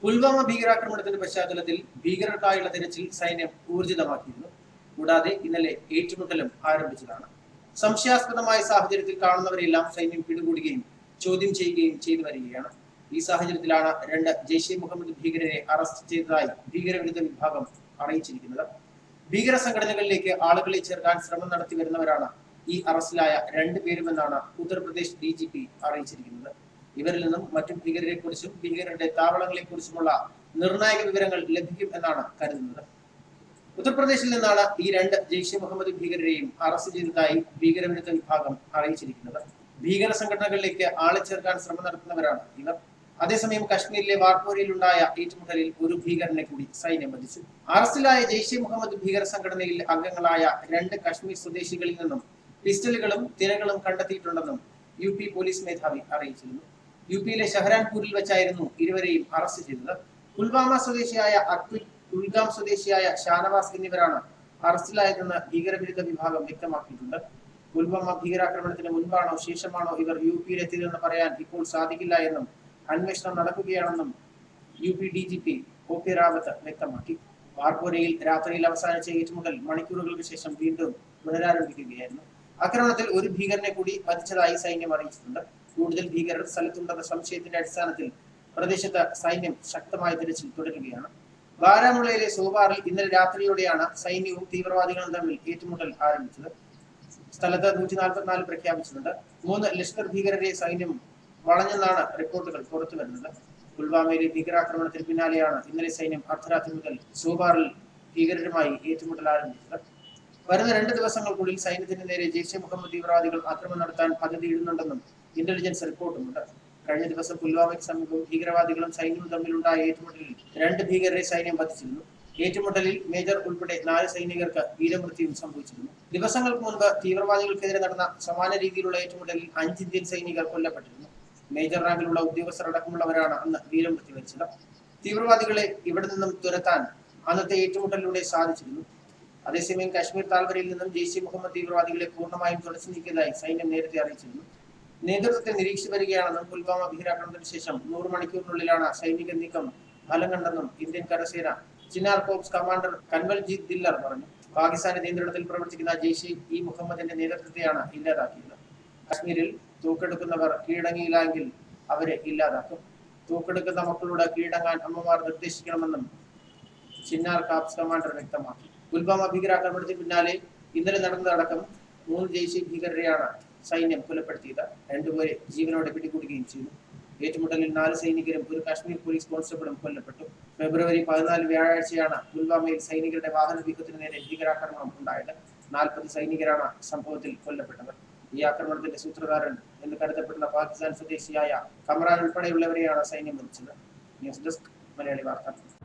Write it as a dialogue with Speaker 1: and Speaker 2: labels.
Speaker 1: പുൽവാമ ഭീകരാക്രമണത്തിന്റെ പശ്ചാത്തലത്തിൽ ഭീകരർക്കായുള്ള തിരച്ചിൽ സൈന്യം ഊർജിതമാക്കിയിരുന്നു. കൂടാതെ ഇന്നലെ ഏറ്റുമുട്ടലും ആരംഭിച്ചതാണ്. സംശയാസ്പദമായ സാഹചര്യത്തിൽ കാണുന്നവരെല്ലാം സൈന്യം പിടികൂടുകയും ചോദ്യം ചെയ്യുകയും ചെയ്തു വരികയാണ്. ഈ സാഹചര്യത്തിലാണ് രണ്ട് ജെയ്ഷെ മുഹമ്മദ് ഭീകരരെ അറസ്റ്റ് ചെയ്തതായി ഭീകരവിരുദ്ധ വിഭാഗം അറിയിച്ചിരിക്കുന്നത്. ഭീകര സംഘടനകളിലേക്ക് ആളുകളെ ചേർക്കാൻ ശ്രമം നടത്തി വരുന്നവരാണ് ഈ അറസ്റ്റിലായ രണ്ടുപേരുമെന്നാണ് ഉത്തർപ്രദേശ് DGP അറിയിച്ചിരിക്കുന്നത്. ഇവരിൽ നിന്നും മറ്റു ഭീകരരെക്കുറിച്ചും ഭീകരരുടെ താവളങ്ങളെക്കുറിച്ചുമുള്ള നിർണായക വിവരങ്ങൾ ലഭിക്കും എന്നാണ് കരുതുന്നത്. ഉത്തർപ്രദേശിൽ നിന്നാണ് ഈ രണ്ട് ജെയ്ഷെ മുഹമ്മദ് ഭീകരരെയും അറസ്റ്റ് ചെയ്തതായി ഭീകരവിരുദ്ധ വിഭാഗം അറിയിച്ചിരിക്കുന്നത്. ഭീകര സംഘടനകളിലേക്ക് ആളെ ചേർക്കാൻ ശ്രമം നടത്തുന്നവരാണ് ഇവർ. അതേസമയം കശ്മീരിലെ വാർപോരയിലുണ്ടായ ഏറ്റുമുട്ടലിൽ ഒരു ഭീകരനെ കൂടി സൈന്യം വധിച്ചു. അറസ്റ്റിലായ ജെയ്ഷെ മുഹമ്മദ് ഭീകര സംഘടനയിൽ അംഗങ്ങളായ രണ്ട് കശ്മീർ സ്വദേശികളിൽ നിന്നും പിസ്റ്റലുകളും തിരകളും കണ്ടെത്തിയിട്ടുണ്ടെന്നും UP പോലീസ് മേധാവി അറിയിച്ചിരുന്നു. UPയിലെ ഷഹരാൻപൂരിൽ വെച്ചായിരുന്നു ഇരുവരെയും അറസ്റ്റ് ചെയ്തത്. പുൽവാമ സ്വദേശിയായ അക്വിൽ, കുൽഗാം സ്വദേശിയായ ഷാനവാസ് എന്നിവരാണ് അറസ്റ്റിലായതെന്ന് ഭീകരവിരുദ്ധ വിഭാഗം വ്യക്തമാക്കിയിട്ടുണ്ട്. പുൽവാമ ഭീകരാക്രമണത്തിന് മുൻപാണോ ശേഷമാണോ ഇവർ UPയിലെത്തിയതെന്ന് പറയാൻ ഇപ്പോൾ സാധിക്കില്ല എന്നും അന്വേഷണം നടക്കുകയാണെന്നും UP DGP OP റാവത്ത് വ്യക്തമാക്കി. വാർപോരയിൽ രാത്രിയിൽ അവസാനിച്ച ഏറ്റുമുട്ടൽ മണിക്കൂറുകൾക്ക് ശേഷം വീണ്ടും പുനരാരംഭിക്കുകയായിരുന്നു. ആക്രമണത്തിൽ ഒരു ഭീകരനെ കൂടി വധിച്ചതായി സൈന്യം അറിയിച്ചിട്ടുണ്ട്. കൂടുതൽ ഭീകരർ സ്ഥലത്തുണ്ടെന്ന സംശയത്തിന്റെ അടിസ്ഥാനത്തിൽ പ്രദേശത്ത് സൈന്യം ശക്തമായ തിരച്ചിൽ തുടരുകയാണ്. ബാരാമുള്ളയിലെ സോവാറിൽ ഇന്നലെ രാത്രിയോടെയാണ് സൈന്യവും തീവ്രവാദികളും തമ്മിൽ ഏറ്റുമുട്ടൽ ആരംഭിച്ചത്. സ്ഥലത്ത് 144 പ്രഖ്യാപിച്ചിട്ടുണ്ട്. 3 ലഷ്കർ ഭീകരരെ സൈന്യം വളഞ്ഞെന്നാണ് റിപ്പോർട്ടുകൾ പുറത്തുവരുന്നത്. പുൽവാമയിലെ ഭീകരാക്രമണത്തിന് പിന്നാലെയാണ് ഇന്നലെ സൈന്യം അർദ്ധരാത്രി മുതൽ സോവാറിൽ ഭീകരരുമായി ഏറ്റുമുട്ടൽ ആരംഭിച്ചത്. വരുന്ന 2 ദിവസങ്ങൾക്കുള്ളിൽ സൈന്യത്തിന് നേരെ ജെയ്ഷെ മുഹമ്മദ് തീവ്രവാദികൾ ആക്രമണം നടത്താൻ പദ്ധതിയിടുന്നുണ്ടെന്നും ഇന്റലിജൻസ് റിപ്പോർട്ടുമുണ്ട്. കഴിഞ്ഞ ദിവസം പുൽവാമയ്ക്ക് സമീപം ഭീകരവാദികളും സൈന്യവും തമ്മിലുണ്ടായ ഏറ്റുമുട്ടലിൽ 2 ഭീകരരെ സൈന്യം വധിച്ചിരുന്നു. ഏറ്റുമുട്ടലിൽ മേജർ ഉൾപ്പെടെ 4 സൈനികർക്ക് വീരമൃത്യു സംഭവിച്ചിരുന്നു. ദിവസങ്ങൾക്ക് മുൻപ് തീവ്രവാദികൾക്കെതിരെ നടന്ന സമാന രീതിയിലുള്ള ഏറ്റുമുട്ടലിൽ 5 ഇന്ത്യൻ സൈനികർ കൊല്ലപ്പെട്ടിരുന്നു. മേജർ റാങ്കിലുള്ള ഉദ്യോഗസ്ഥർ അടക്കമുള്ളവരാണ് അന്ന് വീരമൃത്യു വരിച്ചത്. തീവ്രവാദികളെ ഇവിടെ നിന്നും തുരത്താൻ അന്നത്തെ ഏറ്റുമുട്ടലിലൂടെ സാധിച്ചിരുന്നു. അതേസമയം കശ്മീർ താഴ്വരയിൽ നിന്നും ജെയ്ഷെ മുഹമ്മദ് തീവ്രവാദികളെ പൂർണ്ണമായും തുടച്ചു നീക്കിയതായി സൈന്യം നേരത്തെ അറിയിച്ചിരുന്നു. നേതൃത്വത്തെ നിരീക്ഷിച്ചു വരികയാണെന്നും പുൽവാമ ഭീകരാക്രമണത്തിന് ശേഷം 100 മണിക്കൂറിനുള്ളിലാണ് സൈനിക നീക്കം ഫലം കണ്ടെന്നും ഇന്ത്യൻ കരസേന ചിനാർ കോർപ്സ് കമാൻഡർ കൻവൽജീത് ദില്ലർ പറഞ്ഞു. പാകിസ്ഥാന്റെ നിയന്ത്രണത്തിൽ പ്രവർത്തിക്കുന്ന ജെയ്ഷെ ഇ മുഹമ്മദിന്റെ നേതൃത്വത്തെയാണ് ഇല്ലാതാക്കിയത്. കശ്മീരിൽ തൂക്കെടുക്കുന്നവർ കീഴടങ്ങിയില്ലെങ്കിൽ അവരെ ഇല്ലാതാക്കും. തൂക്കെടുക്കുന്ന മക്കളോട് കീഴടങ്ങാൻ അമ്മമാർ നിർദ്ദേശിക്കണമെന്നും ചിന്നാർ കോർപ്സ് കമാൻഡർ വ്യക്തമാക്കി. പുൽവാമ ഭീകരാക്രമണത്തിന് പിന്നാലെ ഇന്നലെ നടന്നതടക്കം 3 ജെയ്ഷെ ഭീകരരെയാണ് സൈന്യം കൊലപ്പെടുത്തിയത്. 2 പേരെ ജീവനോടെ പിടികൂടുകയും ചെയ്തു. ഏറ്റുമുട്ടലിൽ 4 സൈനികരും ഒരു കാശ്മീർ പോലീസ് കോൺസ്റ്റബിളും കൊല്ലപ്പെട്ടു. ഫെബ്രുവരി 14 വ്യാഴാഴ്ചയാണ് പുൽവാമയിൽ സൈനികരുടെ വാഹന വ്യൂഹത്തിന് നേരെ ഭീകരാക്രമണം ഉണ്ടായത്. 40 സൈനികരാണ് സംഭവത്തിൽ കൊല്ലപ്പെട്ടത്. ഈ ആക്രമണത്തിന്റെ സൂത്രധാരൻ എന്ന് കരുതപ്പെടുന്ന പാകിസ്ഥാൻ സ്വദേശിയായ കമറാൻ ഉൾപ്പെടെയുള്ളവരെയാണ് സൈന്യം വധിച്ചത്. ന്യൂസ് ഡെസ്ക് മലയാളി വാർത്ത.